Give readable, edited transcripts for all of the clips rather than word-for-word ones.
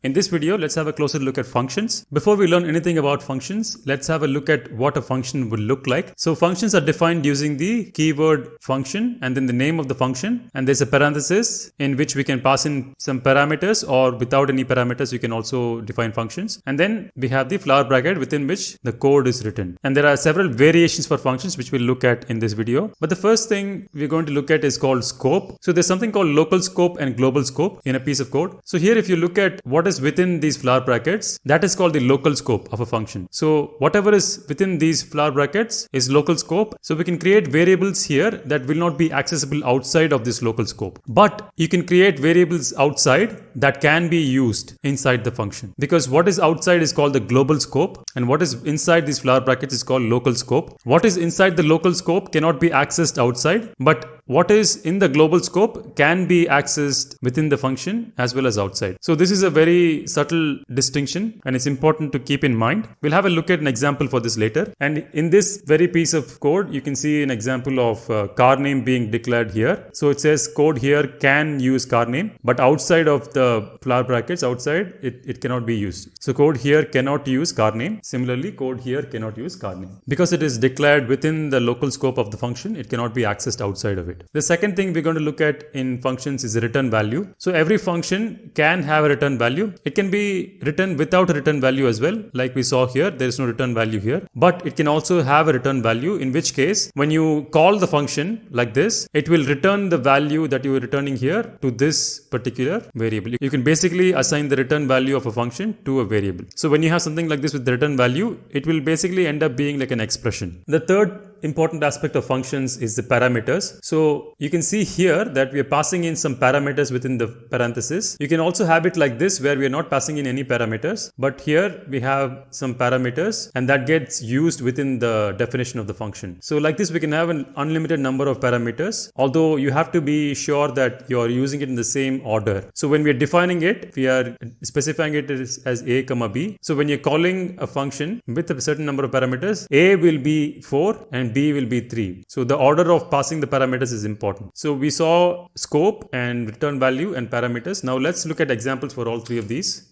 In this video, let's have a closer look at functions. Before we learn anything about functions, let's have a look at what a function will look like. So functions are defined using the keyword function and then the name of the function, and there's a parenthesis in which we can pass in some parameters, or without any parameters you can also define functions. And then we have the flower bracket within which the code is written. And there are several variations for functions which we'll look at in this video. But the first thing we're going to look at is called scope. So there's something called local scope and global scope in a piece of code. So here if you look at what is within these flower brackets, that is called the local scope of a function. So whatever is within these flower brackets is local scope. So we can create variables here that will not be accessible outside of this local scope. But you can create variables outside that can be used inside the function. Because what is outside is called the global scope, and what is inside these flower brackets is called local scope. What is inside the local scope cannot be accessed outside, but what is in the global scope can be accessed within the function as well as outside. So this is a very subtle distinction and it's important to keep in mind. We'll have a look at an example for this later. And in this very piece of code, you can see an example of car name being declared here. So it says code here can use car name, but outside of the flower brackets, outside it cannot be used. So code here cannot use car name. Similarly, code here cannot use car name. Because it is declared within the local scope of the function, it cannot be accessed outside of it. The second thing we're going to look at in functions is a return value. So every function can have a return value. It can be written without a return value as well. Like we saw here, there is no return value here. But it can also have a return value, in which case when you call the function like this, it will return the value that you are returning here to this particular variable. You can basically assign the return value of a function to a variable. So when you have something like this with the return value, it will basically end up being like an expression. The third important aspect of functions is the parameters. So you can see here that we are passing in some parameters within the parenthesis. You can also have it like this where we are not passing in any parameters, but here we have some parameters and that gets used within the definition of the function. So like this we can have an unlimited number of parameters, although you have to be sure that you are using it in the same order. So when we are defining it, we are specifying it as a comma b. So when you're calling a function with a certain number of parameters, a will be 4 and b will be 3. So the order of passing the parameters is important. So we saw scope and return value and parameters. Now let's look at examples for all three of these.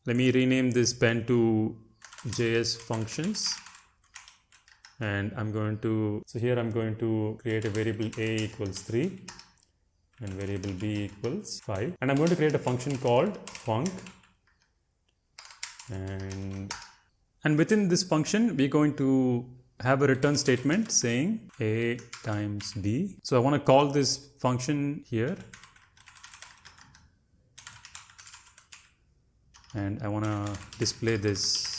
Let me rename this pen to JS functions. And I'm going to create a variable a equals 3 and variable b equals 5. And I'm going to create a function called func. And within this function, we're going to have a return statement saying a times b. So I want to call this function here. And I want to display this.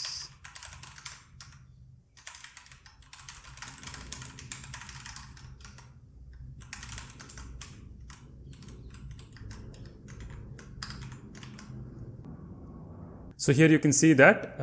So here you can see that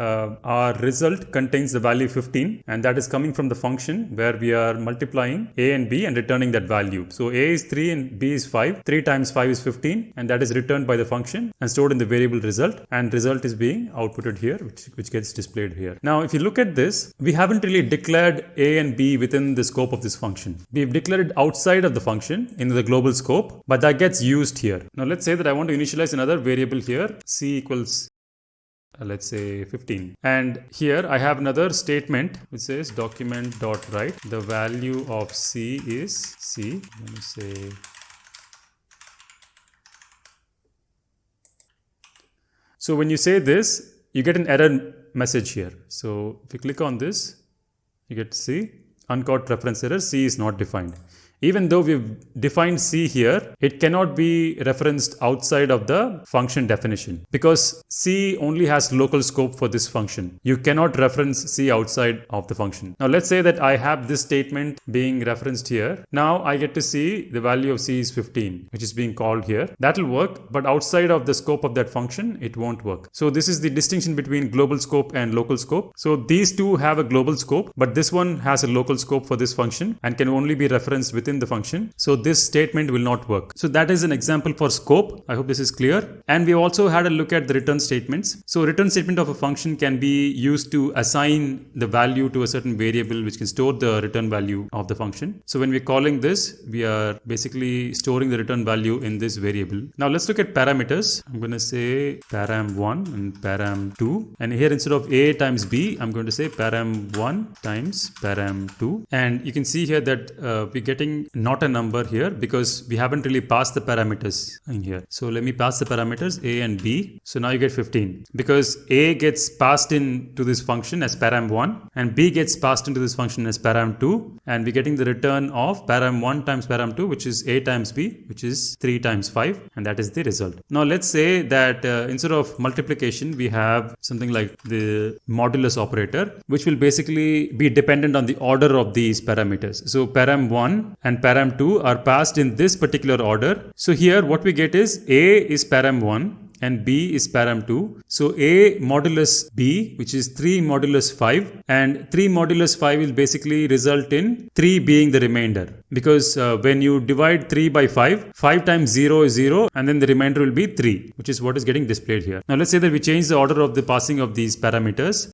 our result contains the value 15, and that is coming from the function where we are multiplying a and b and returning that value. So a is 3 and b is 5. 3 times 5 is 15, and that is returned by the function and stored in the variable result, and result is being outputted here, which gets displayed here. Now if you look at this, we haven't really declared a and b within the scope of this function. We've declared it outside of the function in the global scope, but that gets used here. Now let's say that I want to initialize another variable here, c equals let's say 15, and here I have another statement which says document.write the value of c is c. Let me say so when you say this, you get an error message here. So if you click on this, you get to see uncaught reference error, c is not defined. Even though we've defined C here, it cannot be referenced outside of the function definition because C only has local scope for this function. You cannot reference C outside of the function. Now let's say that I have this statement being referenced here. Now I get to see the value of C is 15, which is being called here. That will work, but outside of the scope of that function, it won't work. So this is the distinction between global scope and local scope. So these two have a global scope, but this one has a local scope for this function and can only be referenced with within the function. So this statement will not work. So that is an example for scope. I hope this is clear. And we also had a look at the return statements. So return statement of a function can be used to assign the value to a certain variable which can store the return value of the function. So when we're calling this, we are basically storing the return value in this variable. Now let's look at parameters. I'm going to say param1 and param2. And here instead of a times b, I'm going to say param1 times param2. And you can see here that we're getting not a number here because we haven't really passed the parameters in here. So let me pass the parameters a and b. So now you get 15 because a gets passed into this function as param1 and b gets passed into this function as param2, and we're getting the return of param1 times param2, which is a times b, which is 3 times 5, and that is the result. Now let's say that instead of multiplication we have something like the modulus operator, which will basically be dependent on the order of these parameters. So param1 and param2 are passed in this particular order. So here what we get is a is param1 and b is param2. So a modulus b, which is 3 modulus 5, and 3 modulus 5 will basically result in 3 being the remainder, because when you divide 3 by 5, 5 times 0 is 0, and then the remainder will be 3, which is what is getting displayed here. Now let's say that we change the order of the passing of these parameters.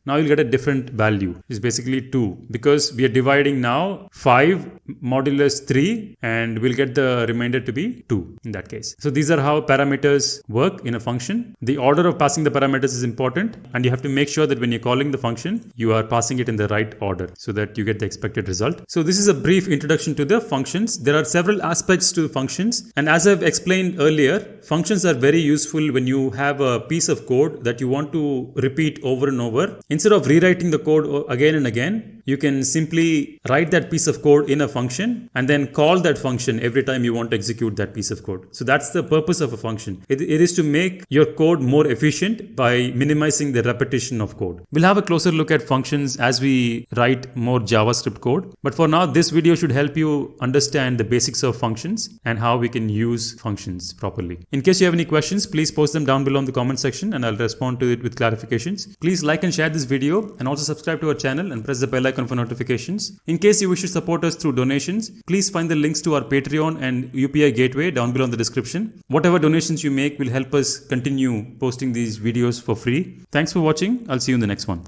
Now you'll get a different value. It's basically 2 because we are dividing now 5 modulus 3 and we'll get the remainder to be 2 in that case. So these are how parameters work in a function. The order of passing the parameters is important, and you have to make sure that when you're calling the function, you are passing it in the right order so that you get the expected result. So this is a brief introduction to the functions. There are several aspects to the functions, and as I've explained earlier, functions are very useful when you have a piece of code that you want to repeat over and over. Instead of rewriting the code again and again, you can simply write that piece of code in a function and then call that function every time you want to execute that piece of code. So that's the purpose of a function. It is to make your code more efficient by minimizing the repetition of code. We'll have a closer look at functions as we write more JavaScript code. But for now, this video should help you understand the basics of functions and how we can use functions properly. In case you have any questions, please post them down below in the comment section and I'll respond to it with clarifications. Please like and share this video and also subscribe to our channel and press the bell icon for notifications. In case you wish to support us through donations, please find the links to our Patreon and UPI gateway down below in the description. Whatever donations you make will help us continue posting these videos for free. Thanks for watching. I'll see you in the next one.